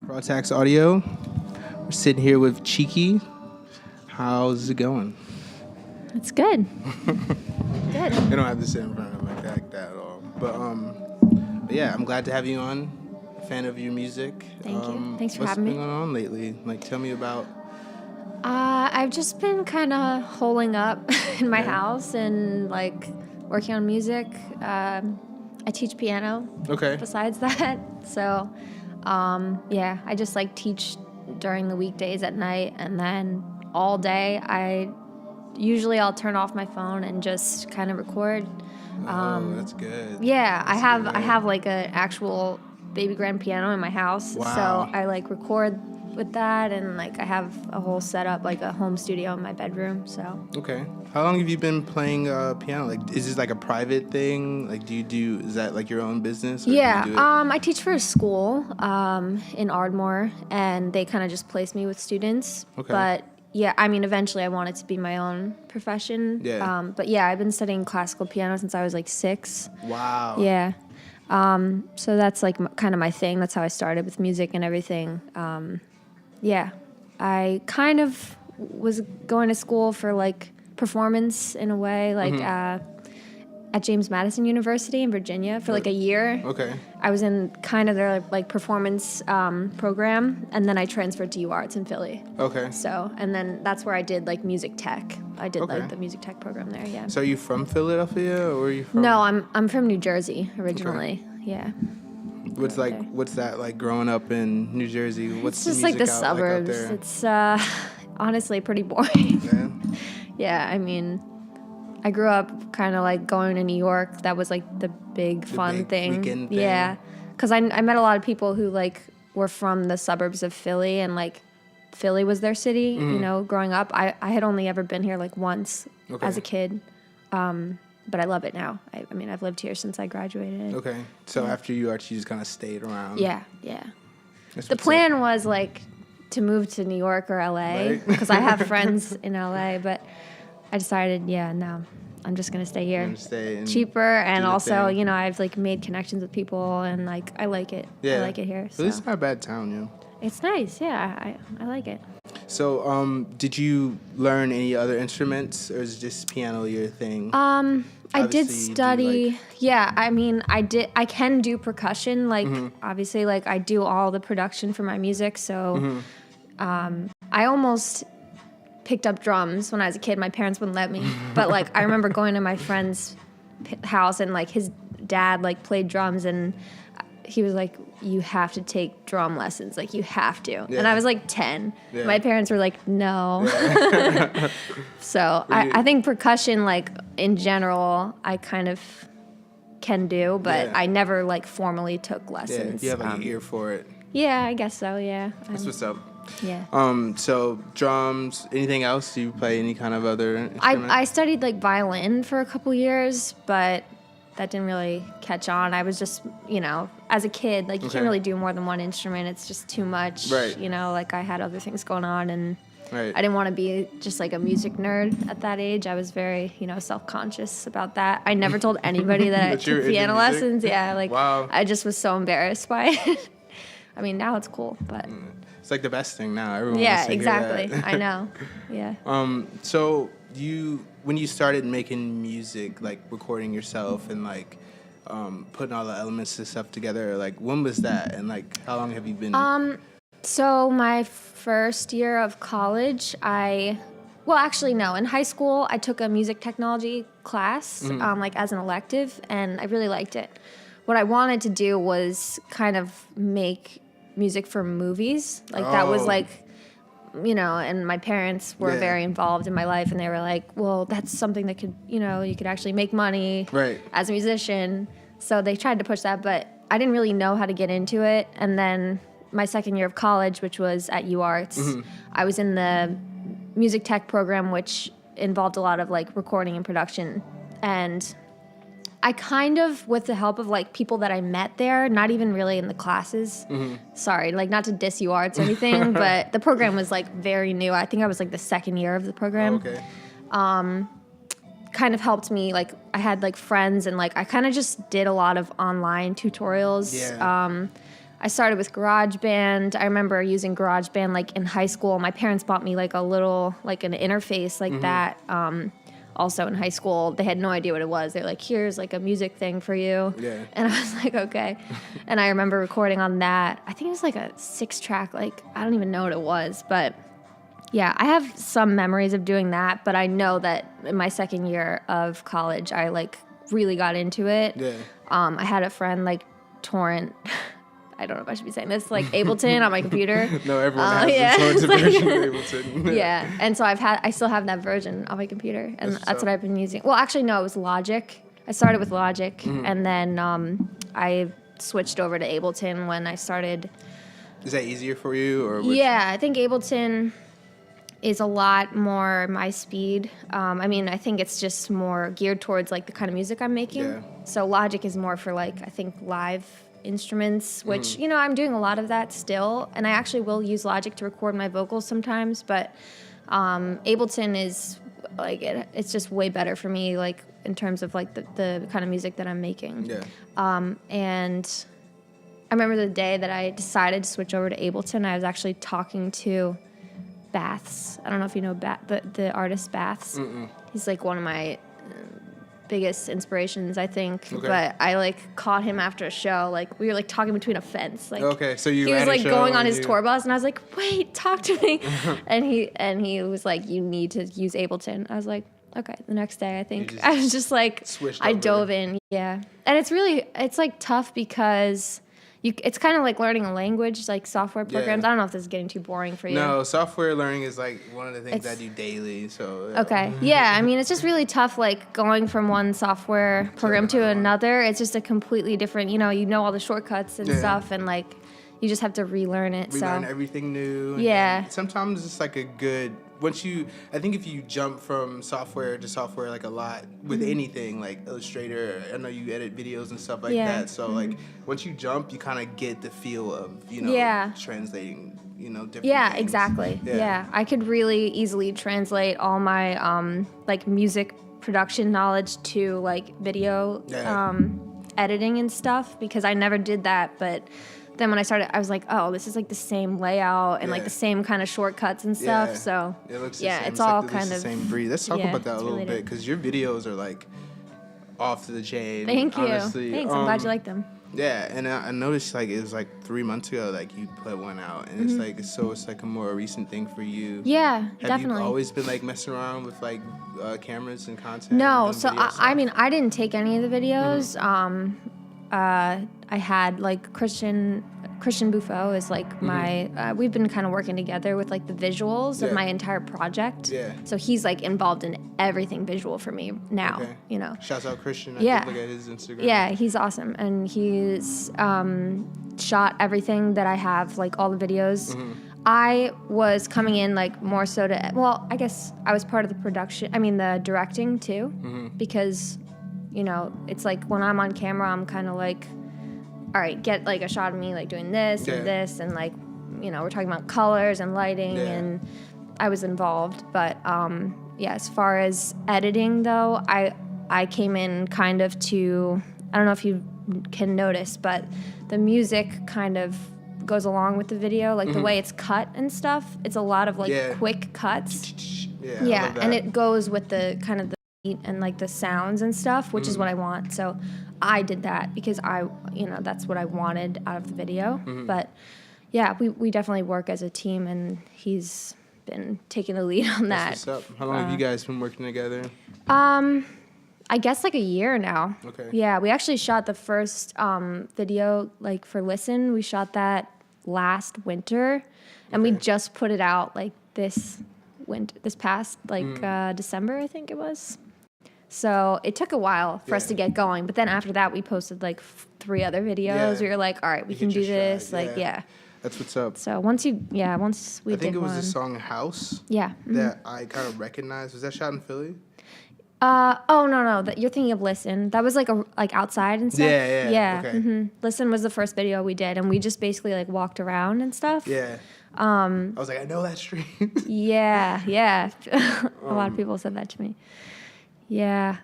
FraudTax Audio. We're sitting here with chee.k.y. How's it going? It's good. Good. You don't have to sit in front of it like that at all. But yeah, I'm glad to have you on. A fan of your music. Thank you. Thanks for having me. What's been going on lately? Like, tell me about. I've just been kind of holing up in my house and like working on music. I teach piano. Okay. Besides that, so yeah, I just like teach during the weekdays at night, and then all day I'll turn off my phone and just kind of record. That's good. Yeah, I have like an actual baby grand piano in my house. Wow. So I like record with that, and like I have a whole setup, like a home studio in my bedroom. So okay. How long have you been playing piano? Like, is this like a private thing? Like, is that like your own business? Or yeah, do you do it? I teach for a school in Ardmore, and they kind of just place me with students. Okay. But yeah, I mean, eventually I want it to be my own profession. Yeah. But yeah, I've been studying classical piano since I was like 6. Wow. Yeah. So that's like kind of my thing. That's how I started with music and everything. Yeah, I kind of was going to school for like performance in a way, like at James Madison University in Virginia for like a year. Okay. I was in kind of their like performance program, and then I transferred to UArts in Philly. Okay. So, and then that's where I did like music tech. I did Okay. like the music tech program there. Yeah. So are you from Philadelphia, or are you from? No, I'm from New Jersey originally. Okay. Yeah. What's that like growing up in New Jersey? What's It's just the like the music out suburbs. there? It's honestly pretty boring. Yeah. Yeah, I mean, I grew up kind of like going to New York. That was like the big fun big thing. weekend thing. Yeah, because I met a lot of people who like were from the suburbs of Philly, and like Philly was their city. You know, growing up, I had only ever been here like once as a kid. But I love it now. I mean, I've lived here since I graduated. Okay. So after UArts, you just kind of stayed around. Yeah. The plan was like to move to New York or LA because I have friends in LA, but I decided, no, I'm just gonna stay here. Cheaper, and also, you know, I've like made connections with people, and like I like it. Yeah. I like it here. So. It's not a bad town, you know. It's nice. Yeah, I like it. So, did you learn any other instruments, or is just piano your thing? I did study. Yeah, I mean, I can do percussion. Like, obviously, like I do all the production for my music. So, I almost picked up drums when I was a kid. My parents wouldn't let me, but like I remember going to my friend's house, and like his dad like played drums, and he was like, "You have to take drum lessons. Like you have to." Yeah. And I was like 10. Yeah. My parents were like, "No." Yeah. So I think percussion, like in general, I kind of can do, but I never like formally took lessons. Yeah, you have an ear for it. Yeah, I guess so. Yeah. That's what's up. Yeah. So drums. Anything else? Do you play any kind of other instrument? I studied like violin for a couple years, but that didn't really catch on. I was just, you know, as a kid, like you can't really do more than one instrument. It's just too much. Right. You know, like I had other things going on, and right. I didn't want to be just like a music nerd at that age. I was very, you know, self-conscious about that. I never told anybody that I took piano lessons. Yeah, like wow. I just was so embarrassed by it. I mean, now it's cool, but it's like the best thing now. Everyone wants to exactly. hear that. I know. Yeah. So when you started making music, like recording yourself and like putting all the elements and stuff together, like when was that, and like how long have you been? So my first year of college, in high school I took a music technology class, like as an elective, and I really liked it. What I wanted to do was kind of make music for movies, like that was like, you know, and my parents were very involved in my life, and they were like, well, that's something that could, you know, you could actually make money as a musician. So they tried to push that, but I didn't really know how to get into it. And then my second year of college, which was at UArts, I was in the music tech program, which involved a lot of like recording and production. And I kind of, with the help of like people that I met there, not even really in the classes. Sorry, like not to diss UArts or anything, but the program was like very new. I think I was like the second year of the program. Kind of helped me. Like I had like friends, and like I kind of just did a lot of online tutorials. I started with GarageBand. I remember using GarageBand like in high school. My parents bought me like a little, like an interface like that. Also in high school, they had no idea what it was. They're like, here's like a music thing for you. Yeah. And I was like, okay. And I remember recording on that. I think it was like a 6-track, like, I don't even know what it was. But yeah, I have some memories of doing that. But I know that in my second year of college, I like really got into it. Yeah. I had a friend like torrent. I don't know if I should be saying this, like Ableton on my computer. No, everyone has the version of Ableton. Yeah, and so I still have that version on my computer, and that's what I've been using. Well, actually, no, it was Logic. I started with Logic, and then I switched over to Ableton when I started. Is that easier for you, or? Yeah, I think Ableton is a lot more my speed. I mean, I think it's just more geared towards like the kind of music I'm making. Yeah. So Logic is more for like, I think, live instruments, which, you know, I'm doing a lot of that still. And I actually will use Logic to record my vocals sometimes. But Ableton is like, it's just way better for me, like in terms of like the kind of music that I'm making. Yeah. And I remember the day that I decided to switch over to Ableton, I was actually talking to Baths. I don't know if you know the artist Baths. Mm-mm. He's like one of my biggest inspirations, I think. Okay. But I like caught him after a show. Like we were like talking between a fence. Like okay, so you he was had a like show going on and his you- tour bus, and I was like, "Wait, talk to me." and he was like, "You need to use Ableton." I was like, "Okay." The next day, I think just I was just like, switched I over. dove in. Yeah, and it's like tough because. It's kind of like learning a language, like software programs. Yeah. I don't know if this is getting too boring for you. No, software learning is like one of the things I do daily. So Okay. Yeah. I mean, it's just really tough, like going from one software program to another. It's just a completely different, you know all the shortcuts and stuff, and like you just have to relearn it. we so learn everything new. And Yeah. sometimes it's like a good I think if you jump from software to software like a lot with anything like Illustrator, I know you edit videos and stuff like Yeah. that. So like once you jump, you kind of get the feel of translating different. Yeah, things. exactly. Yeah. Yeah. I could really easily translate all my like music production knowledge to like video editing and stuff because I never did that, but. Then when I started, I was like, "Oh, this is like the same layout and like the same kind of shortcuts and stuff." Yeah. So It looks the yeah, same. it's all like kind the of same breed. Let's talk about that a it's little bit related. because your videos are like off the chain. Thank you. Honestly. Thanks. I'm glad you like them. Yeah, and I noticed like it was like 3 months ago like you put one out, and it's like a more recent thing for you. Yeah, Have definitely. you always been like messing around with like cameras and content? No, and so video I stuff? mean, I didn't take any of the videos. I had like Christian Buffo is like my. We've been kind of working together with like the visuals of Yeah. my entire project. Yeah. So he's like involved in everything visual for me now. Okay. Shouts out Christian. I Yeah. did look at his Instagram. Yeah, he's awesome, and he's shot everything that I have, like all the videos. I was coming in like more so to. Well, I guess I was part of the production. I mean, the directing too, because it's like when I'm on camera, I'm kind of like, all right, get like a shot of me like doing this Yeah. and this, and like we're talking about colors and lighting, Yeah. and I was involved, but yeah, as far as editing though, I came in kind of to, I don't know if you can notice, but the music kind of goes along with the video, like the way it's cut and stuff. It's a lot of like Yeah. quick cuts. Yeah. I Yeah, love that. and it goes with the kind of the beat and like the sounds and stuff, which is what I want. So I did that because that's what I wanted out of the video. But yeah, we definitely work as a team, and he's been taking the lead on that. That's what's up. How long have you guys been working together? I guess like a year now. Okay. Yeah, we actually shot the first video like for Listen. We shot that last winter, and we just put it out like this past like December, I think it was. So it took a while for us to get going, but then after that we posted like 3 other videos. Yeah. We were like, all right, we You can hit do your this. stride, Like yeah. yeah. That's what's up. So once we I did think it was one. the song House Yeah. that I kind of recognized. Was that shot in Philly? Oh no, that you're thinking of Listen. That was like outside and stuff. Yeah, okay. Listen was the first video we did, and we just basically like walked around and stuff. Yeah. I was like, I know that street. Yeah. A lot of people said that to me. Yeah.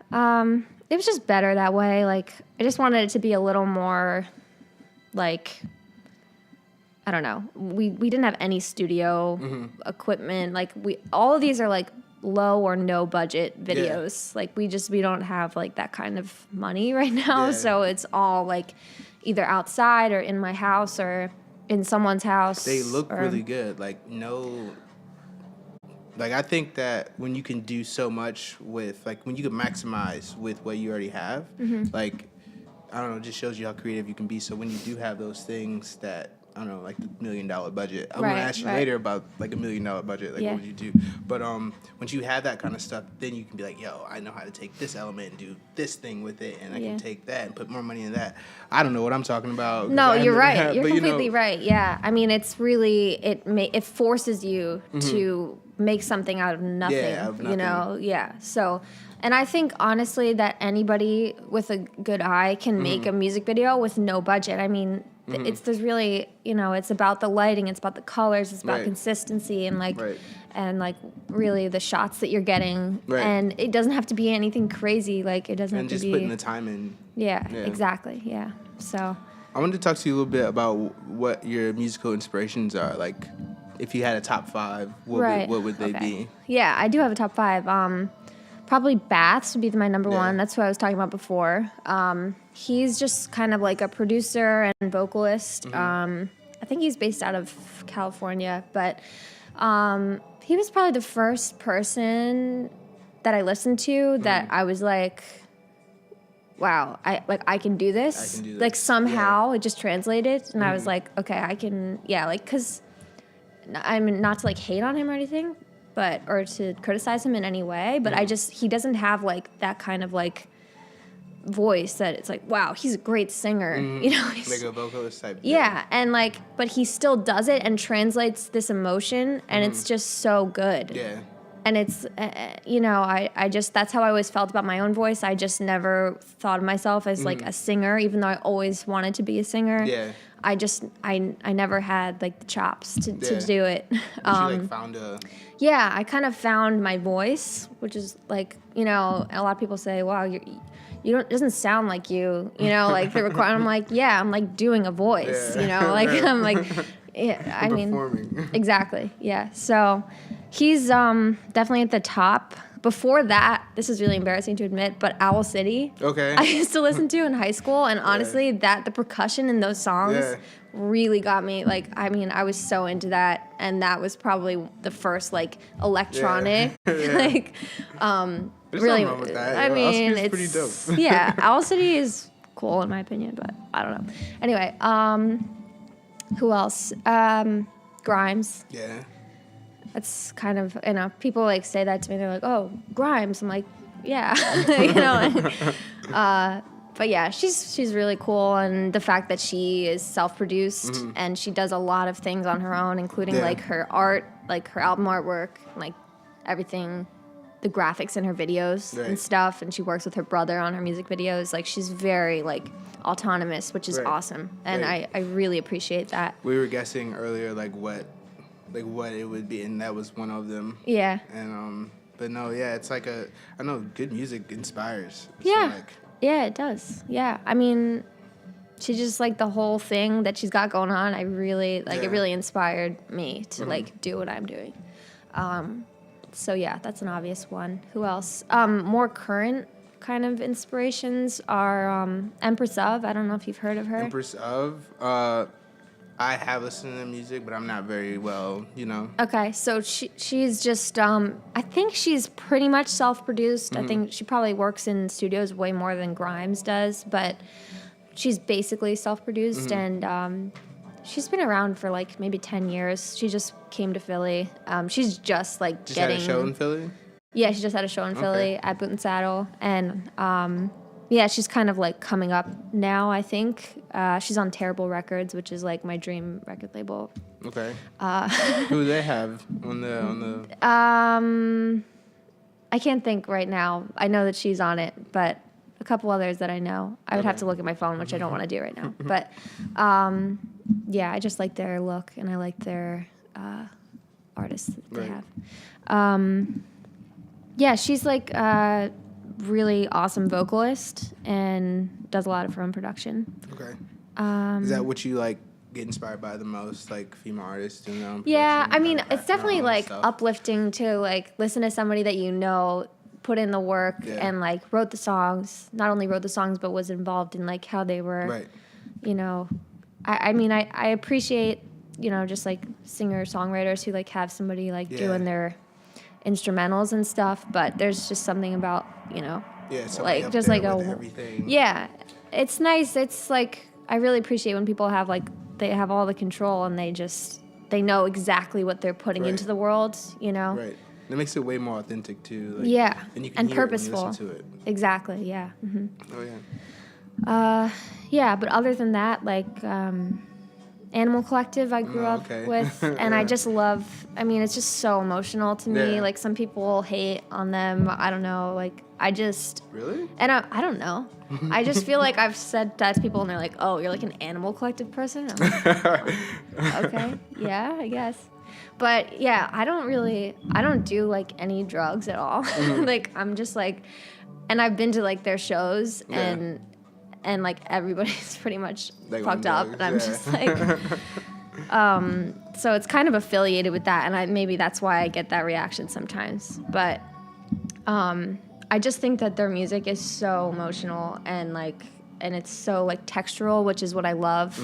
It was just better that way. Like I just wanted it to be a little more like I don't know. We didn't have any studio equipment. Like all of these are like low or no budget videos. Like we don't have like that kind of money right now. Yeah. So it's all like either outside or in my house or in someone's house. They look really good. Like I think that when you can do so much with, like, when you can maximize with what you already have, like, I don't know, it just shows you how creative you can be. So when you do have those things that, I don't know, like the $1 million budget. I'm gonna ask you later about like $1 million budget. Like, what would you do? But once you have that kind of stuff, then you can be like, yo, I know how to take this element and do this thing with it, and I can take that and put more money in that. I don't know what I'm talking about. No, you're right. You're completely right. Yeah, I mean, it's really it forces you to make something out of nothing. Yeah, out of nothing. You know, So. And I think, honestly, that anybody with a good eye can make a music video with no budget. I mean, there's really, it's about the lighting, it's about the colors, it's about consistency and, like, really the shots that you're getting. Right. And it doesn't have to be anything crazy. Like, it doesn't have to be... And just putting the time in. Yeah, exactly. Yeah. So... I wanted to talk to you a little bit about what your musical inspirations are. Like, if you had a top 5, what would they be? Yeah, I do have a top 5. Probably Baths would be my number 1. That's who I was talking about before. He's just kind of like a producer and vocalist. I think he's based out of California, but he was probably the first person that I listened to that I was like, wow, I can do this. Like somehow it just translated, and I was like, okay, I can, because I'm not to like hate on him or anything, or to criticize him in any way, but he doesn't have like that kind of like voice that it's like, wow, he's a great singer, like a vocalist type. Yeah, and like, but he still does it and translates this emotion, and it's just so good. Yeah. And it's, I just, that's how I always felt about my own voice. I just never thought of myself as like a singer, even though I always wanted to be a singer. Yeah. I never had like the chops to do it. But you like found a... Yeah, I kind of found my voice, which is like, a lot of people say, wow, it doesn't sound like you, like the requirement. I'm like, yeah, I'm like doing a voice, like I'm like, yeah, I mean, performing. Exactly. Yeah. So he's definitely at the top. Before that, this is really embarrassing to admit, but Owl City. Okay. I used to listen to in high school, and honestly, the percussion in those songs really got me. Like, I mean, I was so into that, and that was probably the first like electronic, like, There's really. Wrong with that. I mean, it's pretty dope. Yeah, Owl City is cool in my opinion, but I don't know. Anyway, who else? Grimes. Yeah. That's kind of, people like say that to me. They're like, oh, Grimes. I'm like, yeah. But yeah, she's really cool. And the fact that she is self-produced and she does a lot of things on her own, including like her art, like her album artwork, like everything, the graphics in her videos and stuff. And she works with her brother on her music videos. Like, she's very like autonomous, which is awesome. And I really appreciate that. We were guessing earlier like what it would be, and that was one of them. Yeah. And but no, it's like I know good music inspires. Yeah. So like, yeah, it does. Yeah. I mean, she just like the whole thing that she's got going on. I really it really inspired me to like do what I'm doing. So yeah, that's an obvious one. Who else? More current kind of inspirations are Empress of. I don't know if you've heard of her. Empress of. I have listened to music, but I'm not very well, Okay, so she's just, I think she's pretty much self-produced. I think she probably works in studios way more than Grimes does, but she's basically self-produced, and she's been around for like maybe 10 years. She just came to Philly. She's just like had a show in Philly? Yeah, she just had a show in Philly at Boot and Saddle, and yeah, she's kind of like coming up now, I think. She's on Terrible Records, which is like my dream record label. Okay. Who do they have on the? I can't think right now. I know that she's on it, but a couple others that I know. I would have to look at my phone, which I don't want to do right now. But yeah, I just like their look, and I like their artists that they have. Yeah, she's like really awesome vocalist and does a lot of her own production. Okay. Is that what you like get inspired by the most, like female artists doing their own Yeah, production, I mean, kinda it's crafting their definitely own like stuff? uplifting to like listen to somebody that you know put in the work Yeah. and like wrote the songs, not only wrote the songs, but was involved in like how they were, Right. you know. I mean, I appreciate, you know, just like singer-songwriters who like have somebody like Yeah. doing their instrumentals and stuff, but there's just something about, you know, Yeah, somebody like up just there like with a everything. yeah, it's nice. It's like I really appreciate when people have like they have all the control and they know exactly what they're putting Right. into the world, you know. Right. It makes it way more authentic too. Like, Yeah, and you can and hear purposeful. it when you listen to it. Exactly. Yeah. Oh yeah. Yeah, but other than that, like Animal Collective, I grew up okay. with, and I Yeah. just love. I mean, it's just so emotional to me. Yeah. Like some people hate on them. I don't know. Like I just Really? and I don't know. I just feel like I've said that to people, and they're like, "Oh, you're like an Animal Collective person." I'm like, okay, yeah, I guess. But yeah, I don't do like any drugs at all. Like I'm just like, and I've been to like their shows Yeah. and like everybody's pretty much Like fucked on up, drugs, and I'm yeah. just like, so it's kind of affiliated with that, and maybe that's why I get that reaction sometimes. But I just think that their music is so emotional and it's so like textural, which is what I love.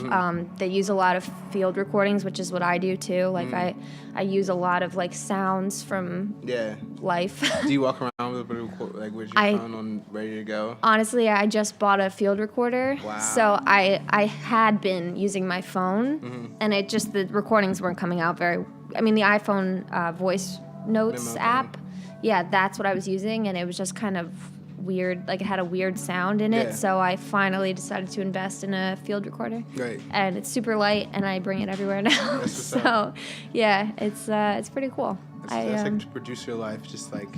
They use a lot of field recordings, which is what I do too. Like I use a lot of like sounds from Yeah. life. Do you walk around with with your phone on ready to go? Honestly, I just bought a field recorder. Wow. So I had been using my phone, and it just the recordings weren't coming out very. I mean, the iPhone voice notes Memo thing. app. Yeah, that's what I was using, and it was just kind of weird. Like it had a weird sound in it. Yeah. So I finally decided to invest in a field recorder. Right. And it's super light, and I bring it everywhere now. That's what's So up. yeah, it's pretty cool. That's like producer life, just like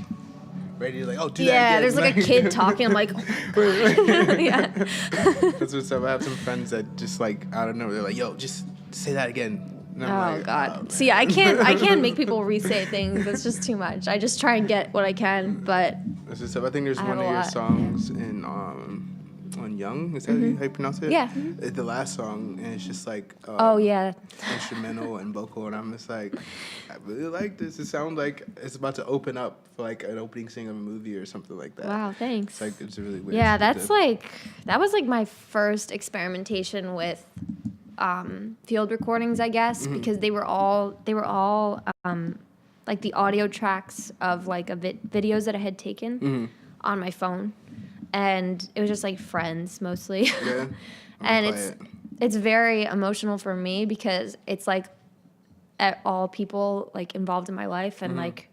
ready to like, oh, do that Yeah, again. there's like a kid talking. I'm like, oh my God. Yeah. That's what's up. I have some friends that just like, I don't know, they're like, yo, just say that again. And I'm Oh like, God. oh, See, I can't make people re-say things. That's just too much. I just try and get what I can, but That's what's up. I think there's I one have of a your lot, songs in on Young. Is that how you pronounce it? Yeah. It's the last song, and it's just like oh yeah. instrumental and vocal, and I'm just like, I really like this. It sounds like it's about to open up for like an opening scene of a movie or something like that. Wow, thanks. It's like it's a really weird. Yeah, that was like my first experimentation with field recordings, I guess, because they were all like the audio tracks of like videos that I had taken on my phone, and it was just like friends mostly. Yeah. And it's very emotional for me because it's like at all people like involved in my life, and like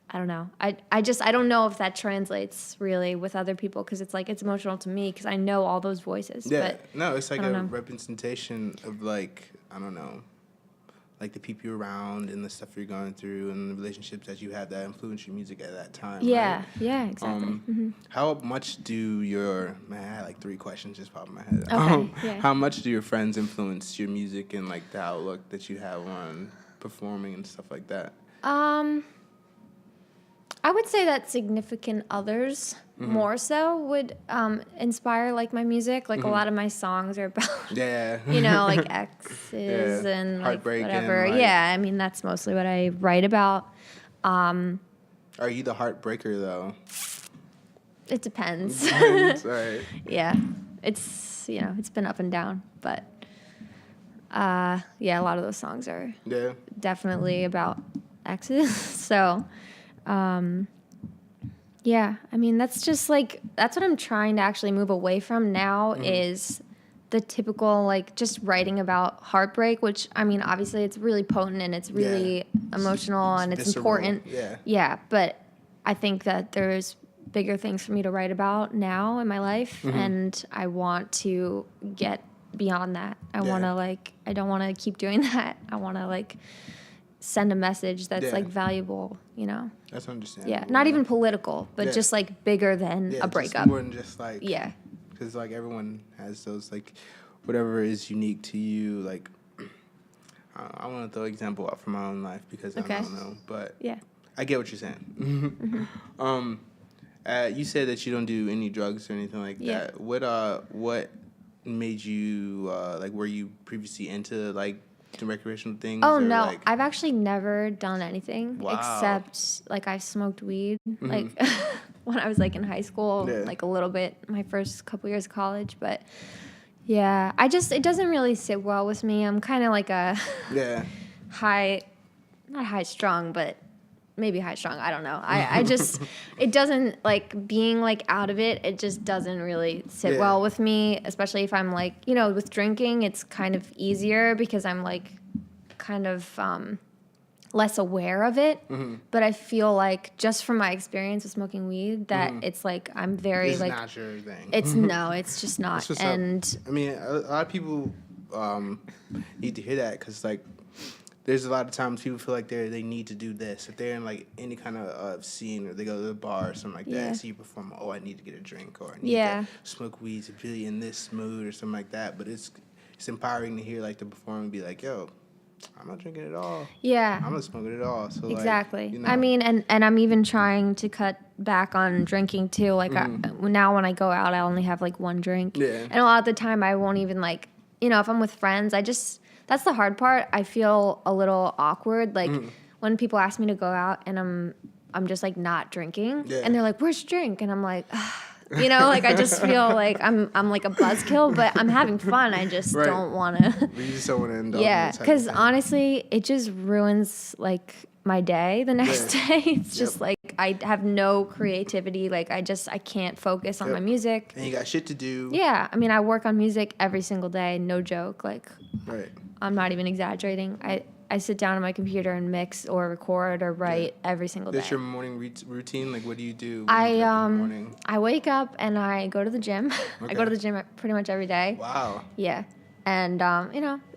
I don't know. I don't know if that translates really with other people because it's like it's emotional to me because I know all those voices. Yeah, But no, it's like I don't a know. representation of like, I don't know, like the people you're around and the stuff you're going through and the relationships that you had that influenced your music at that time. Yeah, right? yeah, exactly. How much do your I had like 3 questions just pop in my head. Okay, yeah. How much do your friends influence your music and like the outlook that you have on performing and stuff like that? I would say that significant others more so would inspire like my music. Like a lot of my songs are about Yeah. you know, like exes Yeah. and like Heartbreak and, whatever. like- Yeah, I mean that's mostly what I write about. Are you the heartbreaker though? It depends. Sorry. Yeah, it's it's been up and down, but yeah, a lot of those songs are Yeah. definitely about exes. So, yeah, I mean that's what I'm trying to actually move away from now is the typical like just writing about heartbreak, which I mean obviously it's really potent and it's really emotional and it's visceral, important. yeah. Yeah, but I think that there's bigger things for me to write about now in my life, and I want to get beyond that. I don't want to keep doing that. I want to like send a message that's like valuable, you know. That's understandable. Yeah, not even political, but just like bigger than a breakup. Just more than just like Yeah. because like everyone has those like whatever is unique to you. Like I want to throw an example out from my own life because I don't know, but Yeah. I get what you're saying. You said that you don't do any drugs or anything like Yeah. that. What made you like? Were you previously into like the recreational things? Oh or, no, like, I've actually never done anything Wow. except like I smoked weed like when I was like in high school, Yeah. like a little bit my first couple years of college, but yeah, it doesn't really sit well with me. I'm kind of like a yeah, high, not high strung, but maybe high strung. I don't know. I just, it doesn't like being like out of it. It just doesn't really sit Yeah. well with me, especially if I'm like, with drinking, it's kind of easier because I'm like kind of less aware of it. But I feel like just from my experience with smoking weed that it's like, I'm very it's like, not your thing. it's just not. That's what's And up. I mean, a lot of people need to hear that because like. There's a lot of times people feel like they need to do this. If they're in like any kind of scene or they go to the bar or something like Yeah. that, see you perform, I need to get a drink or I need to smoke weed to be in this mood or something like that. But it's empowering to hear like the performer and be like, yo, I'm not drinking at all. yeah. I'm not smoking at all. So Exactly. Like, I mean, and I'm even trying to cut back on drinking too. Like now when I go out, I only have like one drink. Yeah. And a lot of the time I won't even like, if I'm with friends, that's the hard part. I feel a little awkward. Like when people ask me to go out and I'm just like not drinking and they're like, where's your drink? And I'm like, like I just feel like I'm like a buzzkill, but I'm having fun. I just don't want to. You just don't want to indulge. Yeah, because honestly, it just ruins like my day the next day. It's just like I have no creativity. Like I can't focus on my music. And you got shit to do. Yeah, I mean, I work on music every single day. No joke. Like, Right. I'm not even exaggerating. I sit down on my computer and mix or record or write every single day. That's your morning routine? Like, what do you do? I wake up and I go to the gym. I go to the gym pretty much every day. Wow. Yeah. And,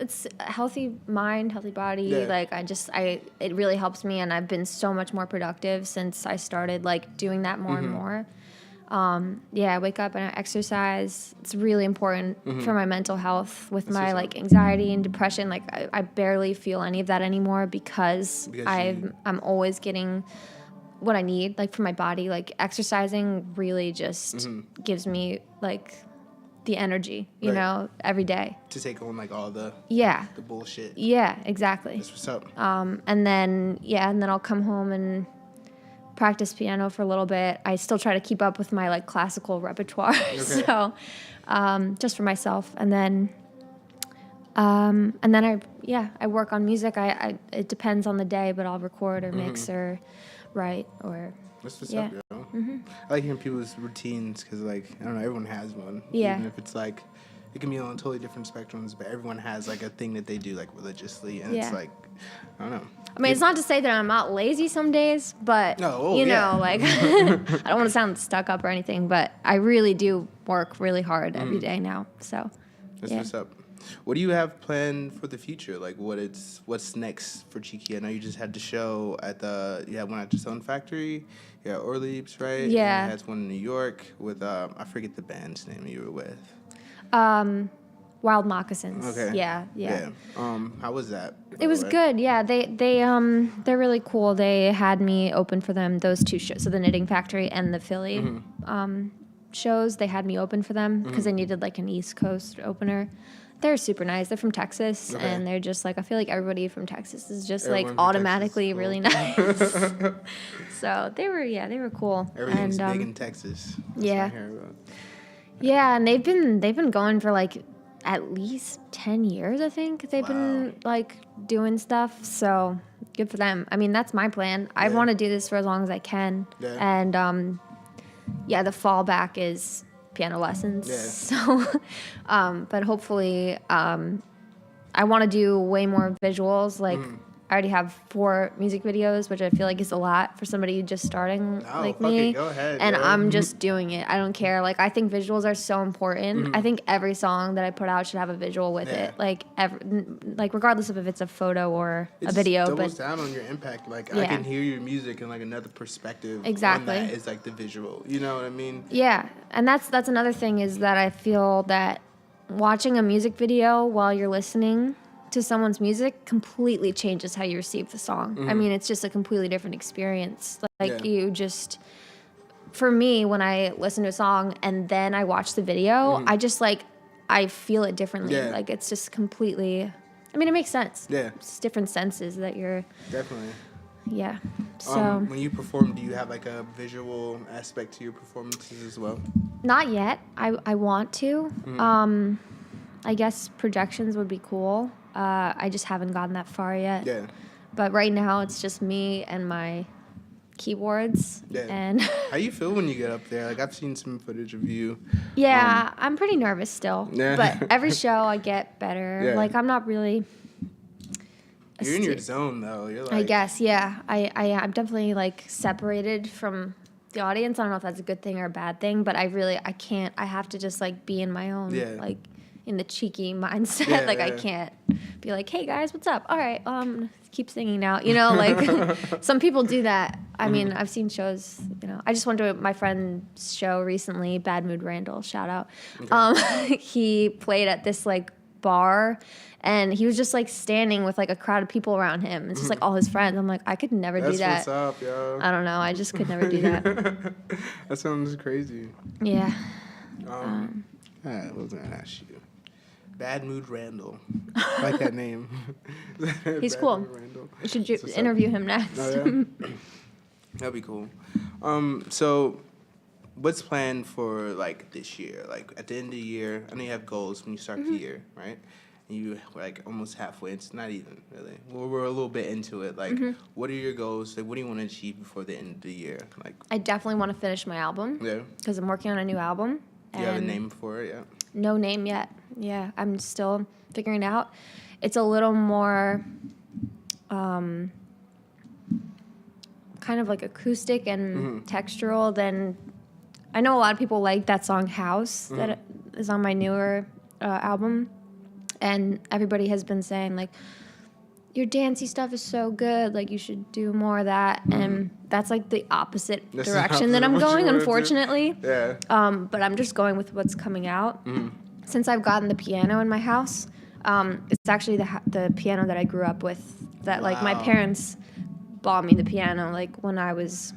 it's a healthy mind, healthy body. Yeah. Like, it really helps me. And I've been so much more productive since I started, like, doing that more and more. I wake up and I exercise. It's really important for my mental health with my, like, anxiety and depression. Like, I barely feel any of that anymore because I'm always getting what I need, like, for my body. Like, exercising really just gives me, like, the energy, you know, every day. To take on like all the bullshit. Yeah, exactly. That's what's up. And then I'll come home and practice piano for a little bit. I still try to keep up with my like classical repertoire. So just for myself. And then I work on music. I it depends on the day, but I'll record or mix or write or That's what's up, yo. I like hearing people's routines because, like, I don't know, everyone has one. Yeah. Even if it's like, it can be on totally different spectrums, but everyone has like a thing that they do like religiously, and it's like, I don't know. I mean, it's not to say that I'm not lazy some days, but you know, like I don't want to sound stuck up or anything, but I really do work really hard every day now. So that's what's up. What do you have planned for the future? Like, what's next for chee.k.y? I know you just had the show you had one at the Stone Factory, you had Orleans, right? Yeah. And you had one in New York with I forget the band's name you were with. Wild Moccasins. Okay. Yeah. How was that? It was good. Yeah, they're really cool. They had me open for them those two shows, so the Knitting Factory and the Philly shows. They had me open for them because they needed like an East Coast opener. They're super nice. They're from Texas, and they're just like, I feel like everybody from Texas is just like automatically really nice. So they were cool. Everything's big in Texas. Yeah. Yeah, and they've been going for like at least 10 years, I think. They've been like doing stuff, so good for them. I mean, that's my plan. I want to do this for as long as I can. Yeah. And the fallback is piano lessons. Yeah. So but hopefully I want to do way more visuals. Like I already have 4 music videos, which I feel like is a lot for somebody just starting like me. Go ahead, and I'm just doing it. I don't care. Like I think visuals are so important. I think every song that I put out should have a visual with it. Like regardless of if it's a photo or a video. It doubles down on your impact. Like I can hear your music and like another perspective. Exactly. On that is like the visual. You know what I mean? Yeah, and that's another thing is that I feel that watching a music video while you're listening to someone's music completely changes how you receive the song. I mean, it's just a completely different experience. Like you just, for me, when I listen to a song and then I watch the video, I just like I feel it differently. Yeah. Like, it's just completely, I mean, it makes sense. Yeah. It's different senses that you're, Definitely. yeah. So, When you perform, do you have like a visual aspect to your performances as well? not yet. I want to. I guess projections would be cool. I just haven't gotten that far yet. Yeah. But right now, it's just me and my keyboards. Yeah. And How you feel when you get up there? Like, I've seen some footage of you. yeah, I'm pretty nervous still. Yeah. But every show I get better. Yeah. Like, I'm not really. You're in your zone, though. You're like... I guess, yeah. I'm definitely, like, separated from the audience. I don't know if that's a good thing or a bad thing, but I can't. I have to just, like, be in my own, like, in the cheeky mindset. Yeah, like, I can't be like, hey, guys, what's up? All right, keep singing now. You know, like, some people do that. I mean, I've seen shows, you know. I just went to my friend's show recently, Bad Mood Randall, shout out. Okay. He played at this, like, bar, and he was just, like, standing with, like, a crowd of people around him. It's just, like, all his friends. I'm like, I could never do that. That's what's up, yo. I don't know. I just could never do that. That sounds crazy. Yeah. What was I going to ask you? Bad Mood Randall. I like that name. He's Bad cool. Mood Randall. You should interview him next. Oh, yeah? That'd be cool. So what's planned for, like, this year? Like, at the end of the year, I know you have goals when you start the year, right? And you, like, almost halfway. It's not even, really. We're a little bit into it. Like, what are your goals? Like, what do you want to achieve before the end of the year? Like, I definitely want to finish my album. Yeah. Because I'm working on a new album. Do you have a name for it yet? No name yet. Yeah, I'm still figuring it out. It's a little more kind of like acoustic and textural than... I know a lot of people like that song House that is on my newer album. And everybody has been saying, like, your dancey stuff is so good. Like, you should do more of that. And that's, like, the opposite direction that I'm going, unfortunately. Yeah. But I'm just going with what's coming out. Since I've gotten the piano in my house, it's actually the piano that I grew up with. That, like, my parents bought me the piano, like, when I was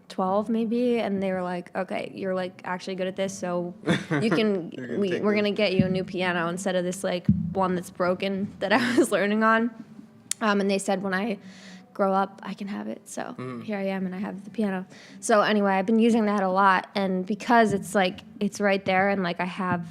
12 maybe, and they were like, okay, you're, like, actually good at this, so you can we're gonna get you a new piano instead of this, like, one that's broken that I was learning on. And they said when I grow up I can have it, so here I am, and I have the piano. So anyway, I've been using that a lot, and because it's, like, it's right there, and, like, I've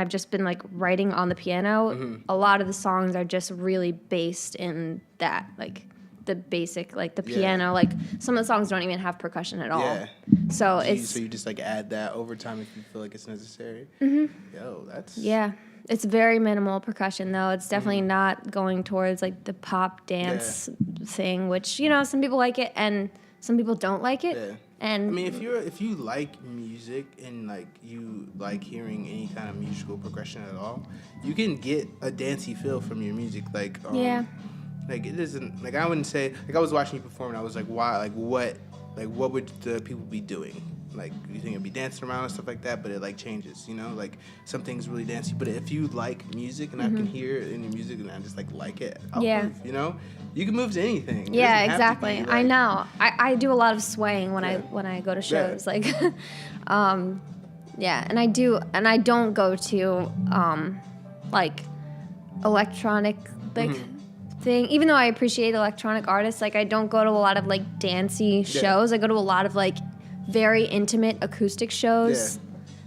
just been, like, writing on the piano, a lot of the songs are just really based in that, like, the basic, like, the piano. Like, some of the songs don't even have percussion at all. Yeah. So you just, like, add that over time if you feel like it's necessary. Yo, that's... Yeah. It's very minimal percussion, though. It's definitely not going towards, like, the pop dance thing, which, you know, some people like it and some people don't like it. Yeah. And I mean, if you like music and, like, you like hearing any kind of musical progression at all, you can get a dancey feel from your music. Like, like, it isn't, like, I wouldn't say, like, I was watching you perform and I was like, why, like, what would the people be doing? Like, you think it'd be dancing around and stuff like that, but it, like, changes, you know? Like, some things really dancey, but if you like music and I can hear it in your music and I just, like it, I'll move, you know? You can move to anything. Yeah, exactly. Be, like, I know. I do a lot of swaying when I go to shows. Like, yeah, and I don't go to, like, electronic, like, thing. Even though I appreciate electronic artists, like, I don't go to a lot of, like, dancey shows. I go to a lot of, like, very intimate acoustic shows.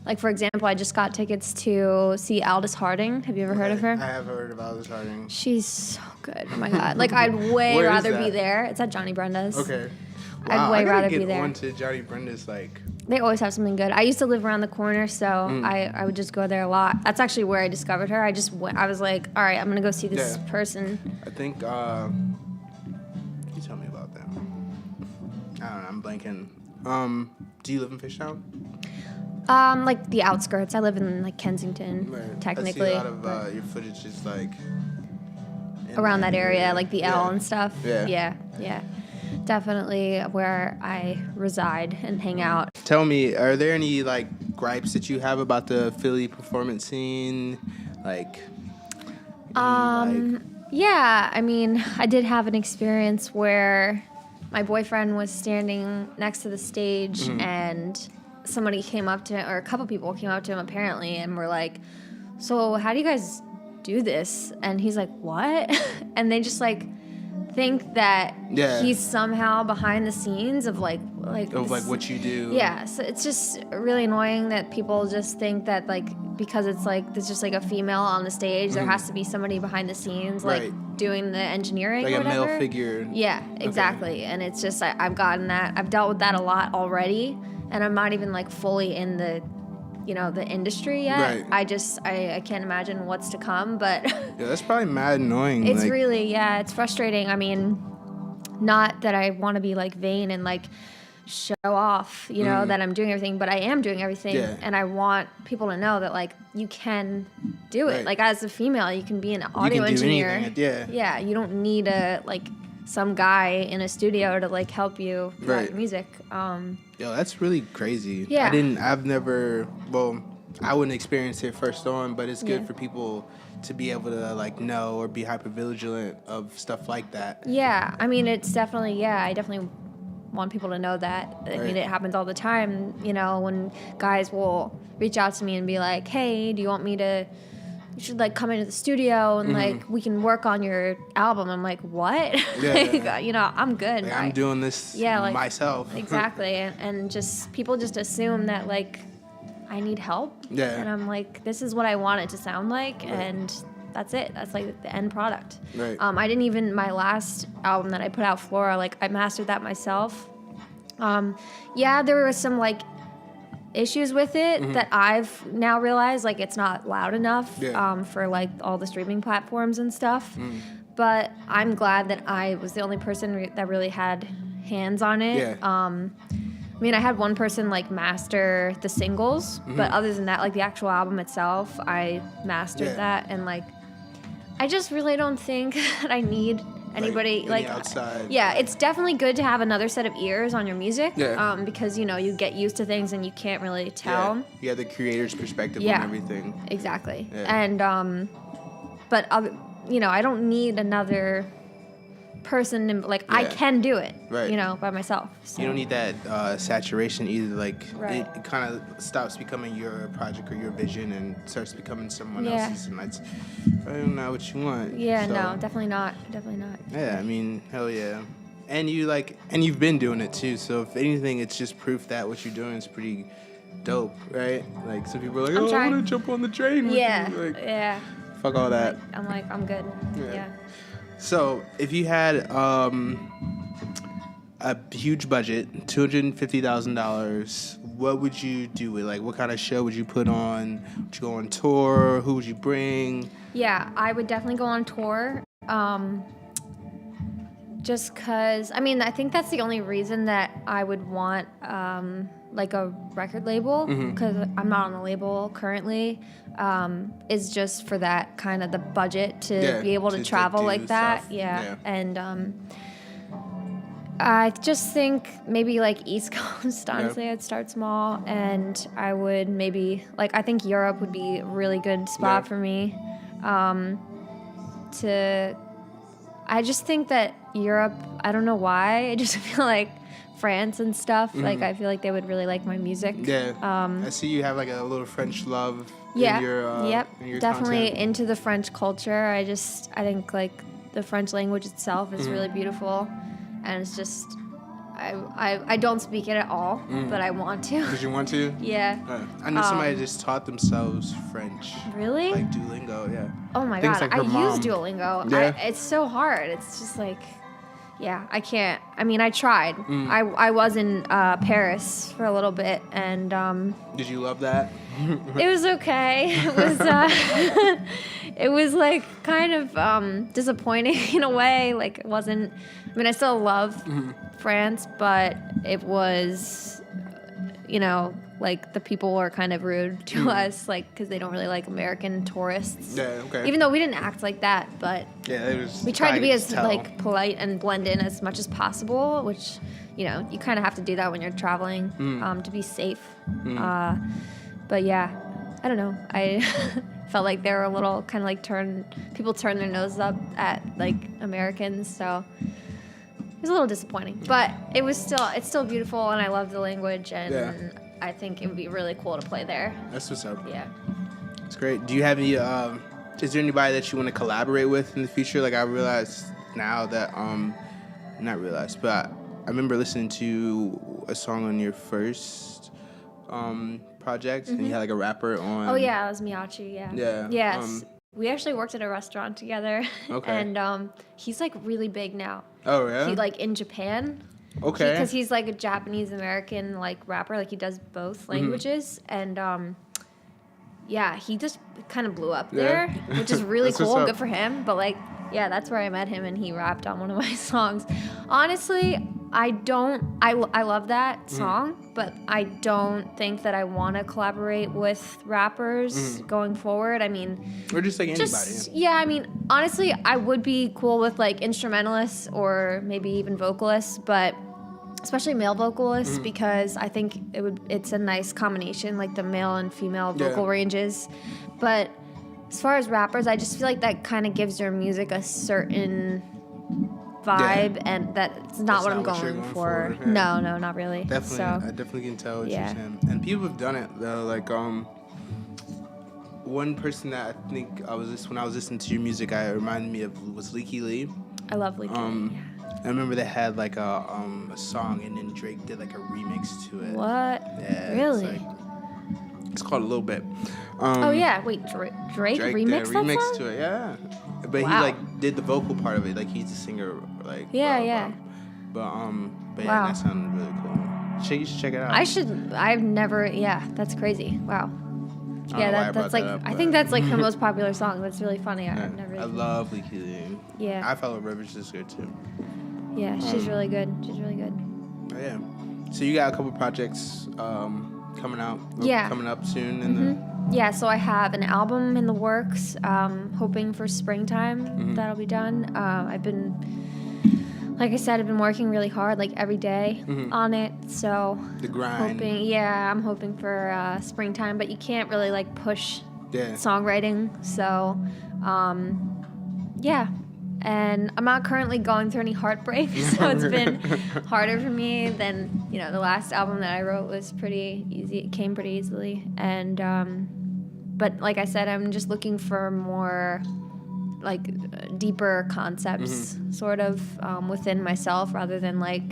Like, for example, I just got tickets to see Aldous Harding. Have you ever heard of her? I have heard of Aldous Harding. She's so good. Oh my god. Like, I'd way rather be there. It's at Johnny Brenda's. Okay. Wow, I'd way rather be there. I gotta get on to Johnny Brenda's, like... They always have something good. I used to live around the corner, so I would just go there a lot. That's actually where I discovered her. I was like, all right, I'm gonna go see this person. I think, you tell me about that. I don't know, I'm blanking. Do you live in Fishtown? Like the outskirts. I live in, like, Kensington, technically. I see a lot of your footage is, like... around that area, like the L and stuff. Yeah. Yeah. Definitely where I reside and hang out. Tell me, are there any, like, gripes that you have about the Philly performance scene? Like, yeah, I mean, I did have an experience where my boyfriend was standing next to the stage and somebody came up to him, or a couple people came up to him apparently, and were like, so how do you guys do this? And he's like, what? And they just like think that he's somehow behind the scenes of like what you do. Yeah, so it's just really annoying that people just think that like because it's like there's just like a female on the stage, there has to be somebody behind the scenes like doing the engineering, like or whatever. a male figure. Yeah, exactly. Okay. And it's just I've gotten that. I've dealt with that a lot already, and I'm not even like fully in the the industry yet. Right. I can't imagine what's to come, but yeah, that's probably mad annoying. It's really, it's frustrating. I mean, not that I want to be like vain and like show off, that I'm doing everything, but I am doing everything, and I want people to know that like you can do it. Like as a female, you can be an audio engineer. Anything. Yeah, you don't need some guy in a studio to like help you write your music. Yo, that's really crazy. Yeah. I wouldn't experience it first on, but it's good for people to be able to like know or be hyper vigilant of stuff like that. Yeah, I mean it's definitely I definitely want people to know that. I mean it happens all the time, when guys will reach out to me and be like, hey, do you want me to you should like come into the studio and like we can work on your album. I'm like, what? I'm good. Like, I'm doing this myself. Exactly. And just people just assume that like I need help. Yeah. And I'm like, this is what I want it to sound like, and that's it. That's like the end product. Right. I didn't even my last album that I put out, Flora, like I mastered that myself. There was some like issues with it that I've now realized like it's not loud enough for like all the streaming platforms and stuff. But I'm glad that I was the only person that really had hands on it. I mean, I had one person like master the singles, but other than that, like the actual album itself, I mastered that. And like, I just really don't think that I need anybody like outside. Yeah, it's definitely good to have another set of ears on your music. Yeah. Because you get used to things and you can't really tell. Yeah, the creator's perspective on everything. Exactly. Yeah. And but I don't need another person I can do it by myself, so. You don't need that saturation either. Like it kind of stops becoming your project or your vision and starts becoming someone else's, and that's probably not what you want. No, definitely not. Yeah, I mean, hell yeah. And you've been doing it too, so if anything it's just proof that what you're doing is pretty dope, right? Like some people are like, I want to jump on the train with you. Like, fuck all that. I'm good. Yeah. So, if you had a huge budget, $250,000, what would you do with? Like, what kind of show would you put on? Would you go on tour? Who would you bring? Yeah, I would definitely go on tour. Just because, I think that's the only reason that I would want like a record label, because I'm not on a label currently, is just for that kind of the budget to be able to travel like that. Yeah. And I just think maybe like East Coast, honestly, I'd start small, and I would maybe, I think Europe would be a really good spot for me. I just think that Europe, I don't know why, I just feel like France and stuff, I feel like they would really like my music. Yeah. I see you have like a little French love in your in your definitely content. Into the French culture. I think like the French language itself is really beautiful, and it's just I don't speak it at all, but I want to. Because you want to? Yeah. I know somebody just taught themselves French. Really? Like Duolingo, yeah. Oh my God, I use Duolingo. Yeah. It's so hard. It's just like, I can't. I tried. I was in Paris for a little bit, and did you love that? It was okay. It was it was like kind of disappointing in a way. Like it wasn't. I still love France, but it was, like the people were kind of rude to us, because they don't really like American tourists. Yeah, okay. Even though we didn't act like that, but we tried to be as polite and blend in as much as possible, which, you kind of have to do that when you're traveling to be safe. But yeah, I don't know. I felt like they were a little kind of people turn their noses up at Americans, so it was a little disappointing. But it's still beautiful, and I love the language, and I think it would be really cool to play there. That's what's up. Yeah. It's great. great. Do you have any? Is there anybody that you want to collaborate with in the future? Like I realize now that not realized, but I remember listening to a song on your first project, and you had like a rapper on. Oh yeah, it was Miyachi. Yeah. Yeah. Yes. We actually worked at a restaurant together. Okay. And he's like really big now. Oh yeah. He like in Japan. Okay. Because he's like a Japanese American like rapper. Like he does both languages. And yeah, he just kind of blew up there, which is really cool. Good for him. But like, yeah, that's where I met him, and he rapped on one of my songs. Honestly, I love that song, but I don't think that I want to collaborate with rappers going forward. I mean, or just like anybody. Yeah, I mean, honestly, I would be cool with like instrumentalists or maybe even vocalists, but especially male vocalists, because I think it's a nice combination, like the male and female vocal ranges. But as far as rappers, I just feel like that kind of gives their music a certain vibe, and that's not what I'm going for. Yeah. No, not really. Definitely, so, I definitely can tell what you're saying. And people have done it though. Like one person that I think when I was listening to your music, I reminded me of was Lykke Li. I love Lykke Li. I remember they had like a song, and then Drake did like a remix to it. What? Yeah. Really? It's called A Little Bit. Oh yeah, wait, Drake remixed that remix song? to it, yeah. But he like did the vocal part of it, like he's the singer, like yeah. But yeah, that sounded really cool. You should check it out. I've never. Yeah, that's crazy. Wow. Yeah, that's like I think that's like her most popular song. That's really funny. I've never. I love Lykke Li. Yeah. I follow Rivers is good too. Yeah, she's really good. She's really good. Yeah. So you got a couple projects coming out. Yeah. Coming up soon in Yeah, so I have an album in the works, hoping for springtime that'll be done. I've been, like I said, I've been working really hard, like every day on it. So the grind. I'm hoping for springtime, but you can't really like push songwriting. So, yeah. And I'm not currently going through any heartbreak, so it's been harder for me than, the last album that I wrote was pretty easy. It came pretty easily. And, but like I said, I'm just looking for more, like, deeper concepts, sort of, within myself rather than, like,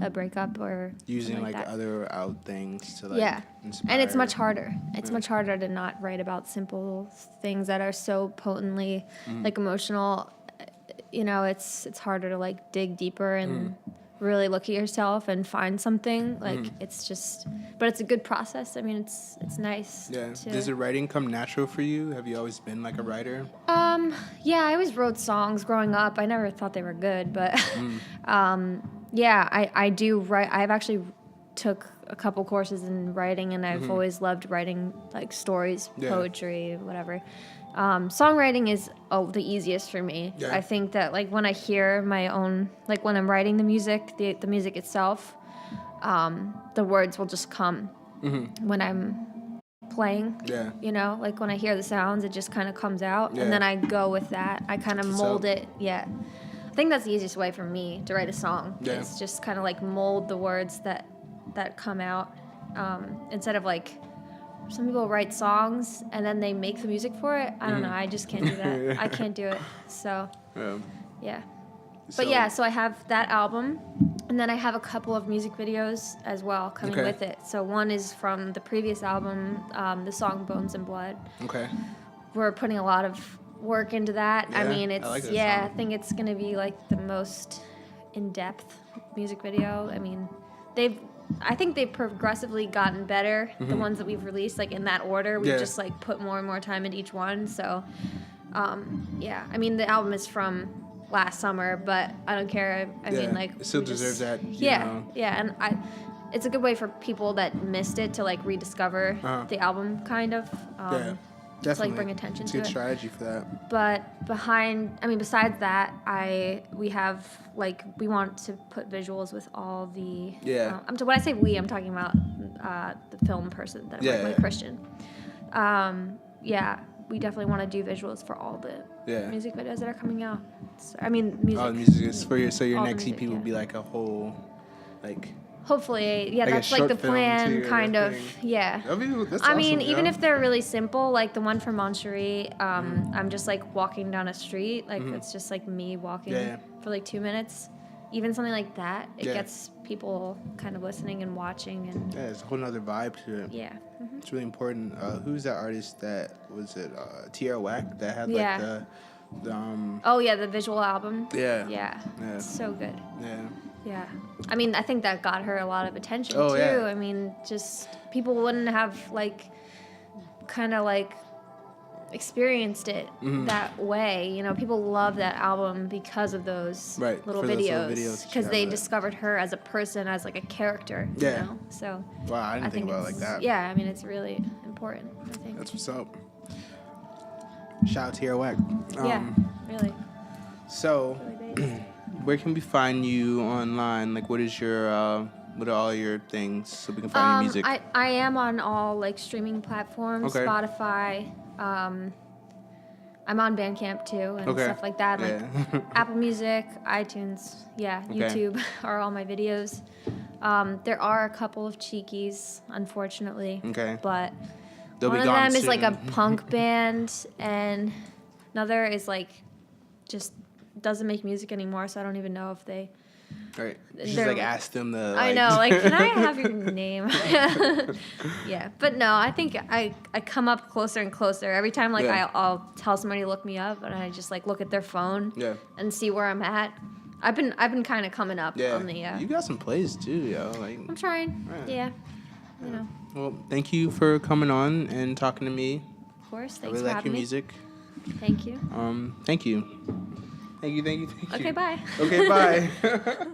a breakup or using, like that. other out things to, like, inspire. And it's much harder. It's much harder to not write about simple things that are so potently, like, emotional. It's harder to like dig deeper and really look at yourself and find something. Like it's just, but it's a good process. I mean, it's nice. Yeah. Does the writing come natural for you? Have you always been like a writer? Yeah, I always wrote songs growing up. I never thought they were good, but yeah, I do write. I've actually took a couple courses in writing, and I've always loved writing like stories, poetry, whatever. Songwriting is the easiest for me. Yeah. I think that like when I hear my own, like when I'm writing the music, the music itself, the words will just come when I'm playing. Yeah. Like when I hear the sounds, it just kind of comes out, and then I go with that. I kind of mold it. Yeah. I think that's the easiest way for me to write a song. Yeah. It's just kind of like mold the words that come out, instead of like, some people write songs and then they make the music for it. I don't know. I just can't do that. I can't do it. So, yeah. But yeah, so I have that album, and then I have a couple of music videos as well coming with it. So one is from the previous album, the song Bones and Blood. Okay. We're putting a lot of work into that. Yeah, I mean, it's, I like that I song. think it's going to be like the most in-depth music video. I mean, I think they've progressively gotten better, the ones that we've released, like in that order. We've just like put more and more time into each one. So, yeah. I mean, the album is from last summer, but I don't care. I mean, like, it still deserves that. Yeah, and it's a good way for people that missed it to like rediscover the album, kind of. Definitely. To like bring attention to it. It's a good strategy for that. But besides that, we have like, we want to put visuals with all the. Yeah. When I say we, I'm talking about the film person that I'm working with, Christian. Yeah, we definitely want to do visuals for all the music videos that are coming out. So, I mean, music. Oh, the music is for your. So your all next the EP music, will be like a whole, like Hopefully, yeah, Like a that's like short the film plan, too, kind that of. thing. Yeah. That's I mean, awesome, even yeah. if they're really simple, like the one for Moncherie, I'm just like walking down a street, like it's just like me walking Yeah. for like 2 minutes. Even something like that, it Yeah. gets people kind of listening and watching, and Yeah, it's a whole nother vibe to it. yeah. It's really important. Who's that artist that was it? T.k.y that had Yeah. like the Oh yeah, the visual album. Yeah. Yeah. Yeah. It's so good. yeah. Yeah. I mean, I think that got her a lot of attention Oh, too. yeah. I mean, just people wouldn't have like kind of like experienced it that way. You know, people love that album because of those Right, little for those little videos videos that because you they have of it. discovered her as a person, as like a character, Yeah. you know? So Wow, I didn't think about it like it's- that. Yeah, I mean, it's really important, I think. That's what's up. Shout out to T.k.y. Yeah, really. So, Really great. where can we find you online? Like, what are all your things so we can find your music? I am on all like streaming platforms, Okay. Spotify. I'm on Bandcamp too and Okay. stuff like that. Like Yeah. Apple Music, iTunes, yeah, Okay. YouTube are all my videos. There are a couple of cheekies, unfortunately. Okay. But They'll be one of gone them is like a soon. punk band, and another is like just doesn't make music anymore. So I don't even know if they. Right. Just They're- like ask them to. I Like, know, like, can I have your name? Yeah, but no, I think I come up closer and closer every time. Like Yeah. I'll tell somebody to look me up, and I just like look at their phone Yeah. and see where I'm at. I've been kind of coming up Yeah. on the. You got some plays too, yo. Like. I'm trying. Right. Yeah, you know, Well, thank you for coming on and talking to me. of course. I Thanks really for like having your me. music. Thank you. Thank you. Thank you. Thank you. Okay, bye. Okay, bye.